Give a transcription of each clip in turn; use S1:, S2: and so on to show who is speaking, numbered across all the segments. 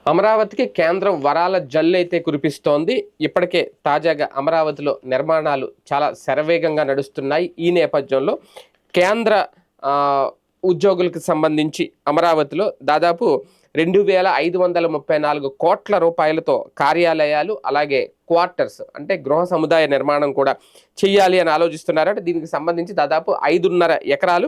S1: అమరావతికి కేంద్రం వరాల జల్లైతే కురిపిస్తోంది. ఇప్పటికే తాజాగా అమరావతిలో నిర్మాణాలు చాలా శరవేగంగా నడుస్తున్నాయి. ఈ నేపథ్యంలో కేంద్ర ఉద్యోగులకు సంబంధించి అమరావతిలో దాదాపు 2,534 కోట్ల రూపాయలతో కార్యాలయాలు అలాగే క్వార్టర్స్ అంటే గృహ సముదాయ నిర్మాణం కూడా చెయ్యాలి అని ఆలోచిస్తున్నారంటే దీనికి సంబంధించి దాదాపు 5.5 ఎకరాలు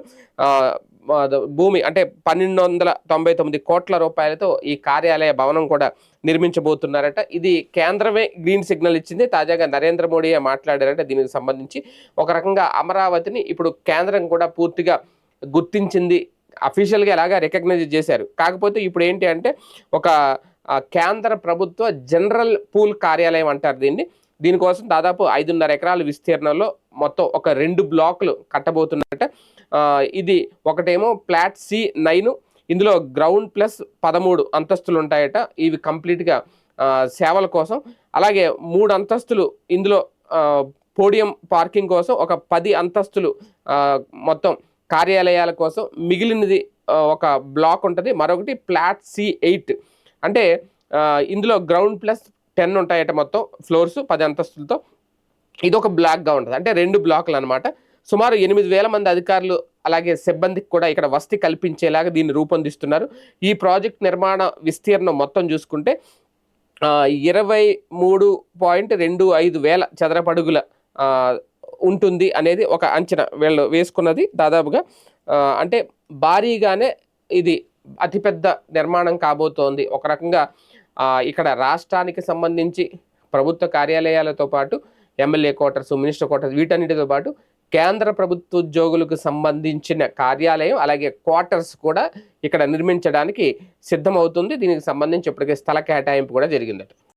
S1: భూమి అంటే 1,299 కోట్ల రూపాయలతో ఈ కార్యాలయ భవనం కూడా నిర్మించబోతున్నారట. ఇది కేంద్రమే గ్రీన్ సిగ్నల్ ఇచ్చింది. తాజాగా నరేంద్ర మోడీ మాట్లాడారట. దీనికి సంబంధించి ఒక రకంగా అమరావతిని ఇప్పుడు కేంద్రం కూడా పూర్తిగా గుర్తించింది. అఫీషియల్గా ఎలాగా రికగ్నైజ్ చేశారు. కాకపోతే ఇప్పుడు ఏంటి అంటే ఒక కేంద్ర ప్రభుత్వ జనరల్ పూల్ కార్యాలయం అంటారు దీన్ని. దీనికోసం దాదాపు 5.5 ఎకరాల విస్తీర్ణంలో మొత్తం ఒక 2 బ్లాకులు కట్టబోతున్నట్ట. ఇది ఒకటేమో ఫ్లాట్ C9, ఇందులో గ్రౌండ్ ప్లస్ 13 అంతస్తులు ఉంటాయట. ఇవి కంప్లీట్గా సేవల కోసం. అలాగే 3 అంతస్తులు ఇందులో పోడియం పార్కింగ్ కోసం, ఒక 10 అంతస్తులు మొత్తం కార్యాలయాల కోసం, మిగిలినది ఒక బ్లాక్ ఉంటుంది. మరొకటి ఫ్లాట్ C8 అంటే ఇందులో గ్రౌండ్ ప్లస్ 10 ఉంటాయట. మొత్తం ఫ్లోర్స్ 10 అంతస్తులతో ఇది ఒక బ్లాక్గా ఉంటుంది. అంటే 2 బ్లాకులు అనమాట. సుమారు 8,000 మంది అధికారులు అలాగే సిబ్బందికి కూడా ఇక్కడ వసతి కల్పించేలాగా దీన్ని రూపొందిస్తున్నారు. ఈ ప్రాజెక్ట్ నిర్మాణ విస్తీర్ణం మొత్తం చూసుకుంటే 23.25 వేల చదరపడుగుల ఉంటుంది అనేది ఒక అంచనా వీళ్ళు వేసుకున్నది. దాదాపుగా అంటే భారీగానే ఇది అతిపెద్ద నిర్మాణం కాబోతోంది. ఒక రకంగా ఇక్కడ రాష్ట్రానికి సంబంధించి ప్రభుత్వ కార్యాలయాలతో పాటు ఎమ్మెల్యే క్వార్టర్స్, మినిస్టర్ క్వార్టర్స్ వీటన్నిటితో పాటు కేంద్ర ప్రభుత్వ ఉద్యోగులకు సంబంధించిన కార్యాలయం అలాగే క్వార్టర్స్ కూడా ఇక్కడ నిర్మించడానికి సిద్ధమవుతుంది. దీనికి సంబంధించి ఇప్పటికే స్థల కేటాయింపు కూడా జరిగిందట.